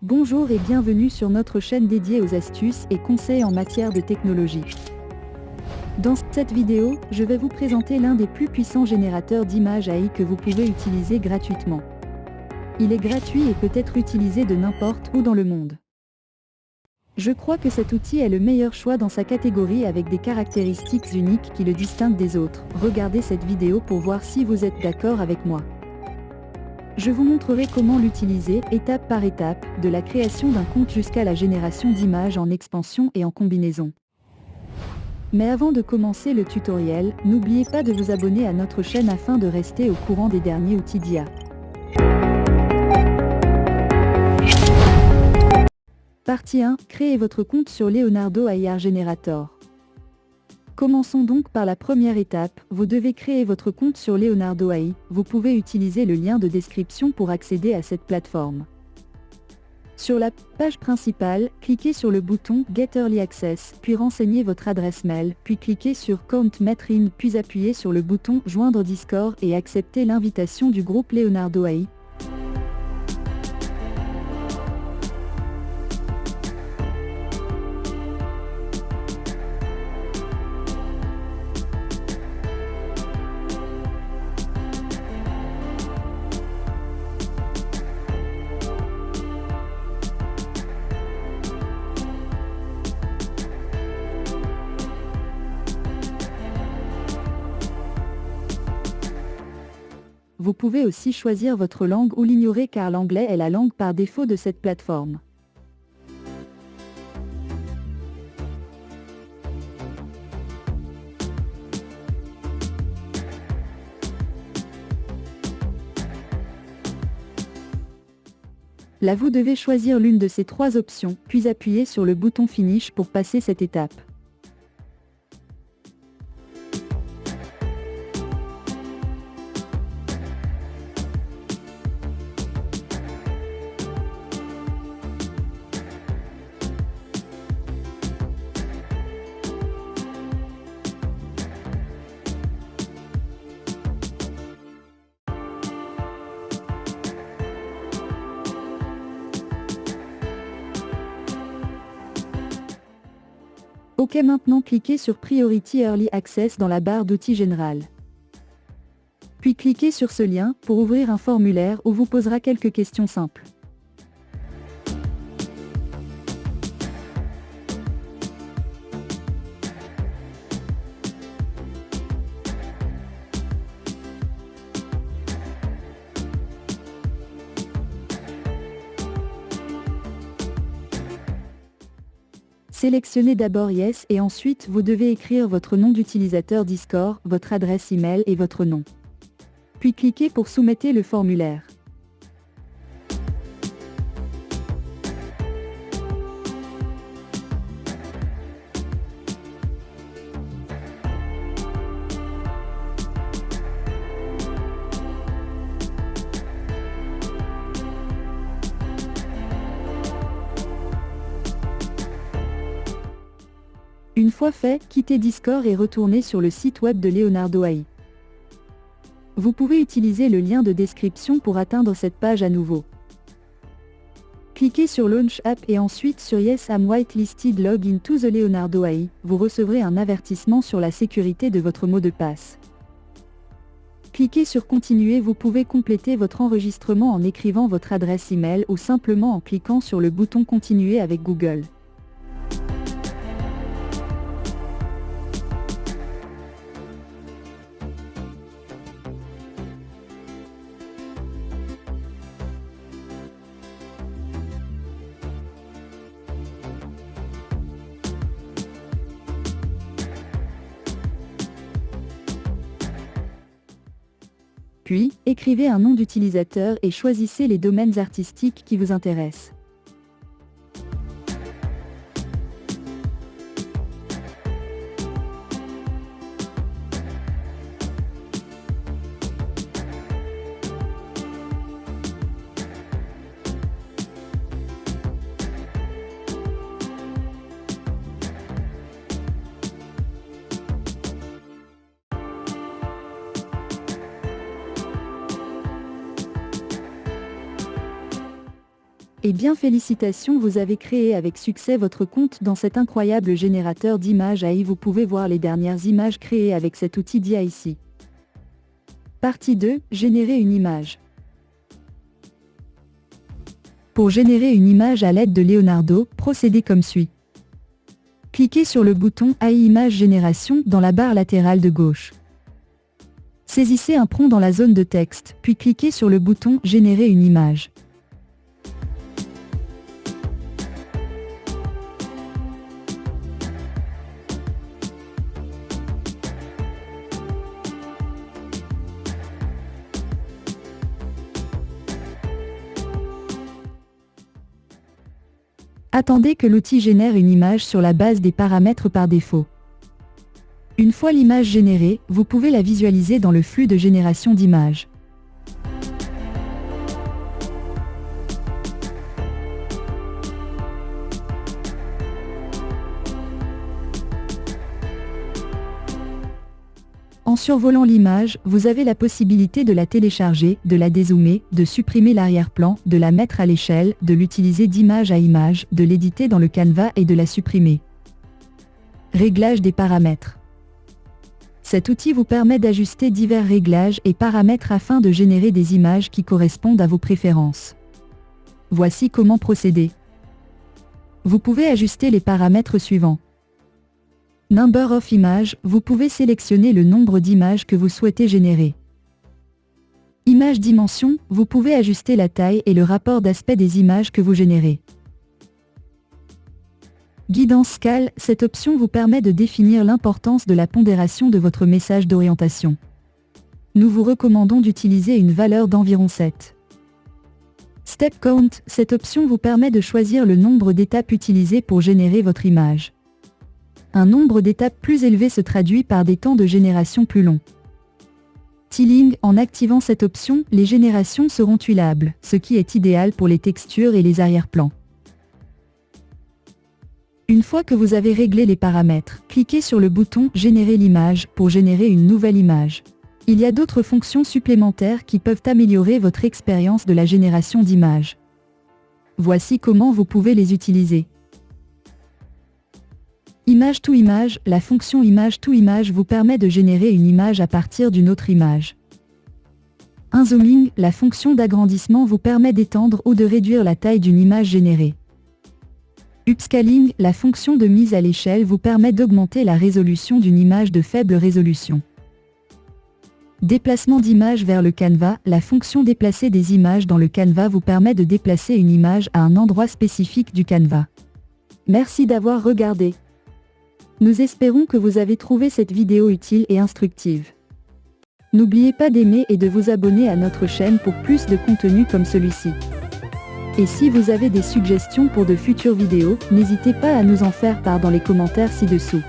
Bonjour et bienvenue sur notre chaîne dédiée aux astuces et conseils en matière de technologie. Dans cette vidéo, je vais vous présenter l'un des plus puissants générateurs d'images AI que vous pouvez utiliser gratuitement. Il est gratuit et peut être utilisé de n'importe où dans le monde. Je crois que cet outil est le meilleur choix dans sa catégorie avec des caractéristiques uniques qui le distinguent des autres. Regardez cette vidéo pour voir si vous êtes d'accord avec moi. Je vous montrerai comment l'utiliser, étape par étape, de la création d'un compte jusqu'à la génération d'images en expansion et en combinaison. Mais avant de commencer le tutoriel, n'oubliez pas de vous abonner à notre chaîne afin de rester au courant des derniers outils d'IA. Partie 1. Créez votre compte sur Leonardo AI Generator. Commençons donc par la première étape, vous devez créer votre compte sur Leonardo AI, vous pouvez utiliser le lien de description pour accéder à cette plateforme. Sur la page principale, cliquez sur le bouton Get Early Access, puis renseignez votre adresse mail, puis cliquez sur Count Mettre In, puis appuyez sur le bouton Joindre Discord et acceptez l'invitation du groupe Leonardo AI. Vous pouvez aussi choisir votre langue ou l'ignorer car l'anglais est la langue par défaut de cette plateforme. Là vous devez choisir l'une de ces trois options, puis appuyer sur le bouton Finish pour passer cette étape. OK, maintenant cliquez sur Priority Early Access dans la barre d'outils générale. Puis cliquez sur ce lien pour ouvrir un formulaire où vous posera quelques questions simples. Sélectionnez d'abord Yes et ensuite vous devez écrire votre nom d'utilisateur Discord, votre adresse email et votre nom. Puis cliquez pour soumettre le formulaire. Une fois fait, quittez Discord et retournez sur le site web de Leonardo AI. Vous pouvez utiliser le lien de description pour atteindre cette page à nouveau. Cliquez sur Launch App et ensuite sur Yes I'm whitelisted log into the Leonardo AI, vous recevrez un avertissement sur la sécurité de votre mot de passe. Cliquez sur Continuer, vous pouvez compléter votre enregistrement en écrivant votre adresse email ou simplement en cliquant sur le bouton Continuer avec Google. Puis, écrivez un nom d'utilisateur et choisissez les domaines artistiques qui vous intéressent. Eh bien félicitations, vous avez créé avec succès votre compte dans cet incroyable générateur d'images AI. Vous pouvez voir les dernières images créées avec cet outil d'IA ici. Partie 2, générer une image. Pour générer une image à l'aide de Leonardo, procédez comme suit. Cliquez sur le bouton AI Image Génération dans la barre latérale de gauche. Saisissez un prompt dans la zone de texte, puis cliquez sur le bouton Générer une image. Attendez que l'outil génère une image sur la base des paramètres par défaut. Une fois l'image générée, vous pouvez la visualiser dans le flux de génération d'images. En survolant l'image, vous avez la possibilité de la télécharger, de la dézoomer, de supprimer l'arrière-plan, de la mettre à l'échelle, de l'utiliser d'image à image, de l'éditer dans le Canva et de la supprimer. Réglage des paramètres. Cet outil vous permet d'ajuster divers réglages et paramètres afin de générer des images qui correspondent à vos préférences. Voici comment procéder. Vous pouvez ajuster les paramètres suivants. Number of Images, vous pouvez sélectionner le nombre d'images que vous souhaitez générer. Image Dimension, vous pouvez ajuster la taille et le rapport d'aspect des images que vous générez. Guidance Scale, cette option vous permet de définir l'importance de la pondération de votre message d'orientation. Nous vous recommandons d'utiliser une valeur d'environ 7. Step Count, cette option vous permet de choisir le nombre d'étapes utilisées pour générer votre image. Un nombre d'étapes plus élevé se traduit par des temps de génération plus longs. Tiling, en activant cette option, les générations seront tuilables, ce qui est idéal pour les textures et les arrière-plans. Une fois que vous avez réglé les paramètres, cliquez sur le bouton « Générer l'image » pour générer une nouvelle image. Il y a d'autres fonctions supplémentaires qui peuvent améliorer votre expérience de la génération d'images. Voici comment vous pouvez les utiliser. Image to Image, la fonction Image to Image vous permet de générer une image à partir d'une autre image. Unzooming, la fonction d'agrandissement vous permet d'étendre ou de réduire la taille d'une image générée. Upscaling, la fonction de mise à l'échelle vous permet d'augmenter la résolution d'une image de faible résolution. Déplacement d'image vers le Canva, la fonction déplacer des images dans le Canva vous permet de déplacer une image à un endroit spécifique du Canva. Merci d'avoir regardé. Nous espérons que vous avez trouvé cette vidéo utile et instructive. N'oubliez pas d'aimer et de vous abonner à notre chaîne pour plus de contenu comme celui-ci. Et si vous avez des suggestions pour de futures vidéos, n'hésitez pas à nous en faire part dans les commentaires ci-dessous.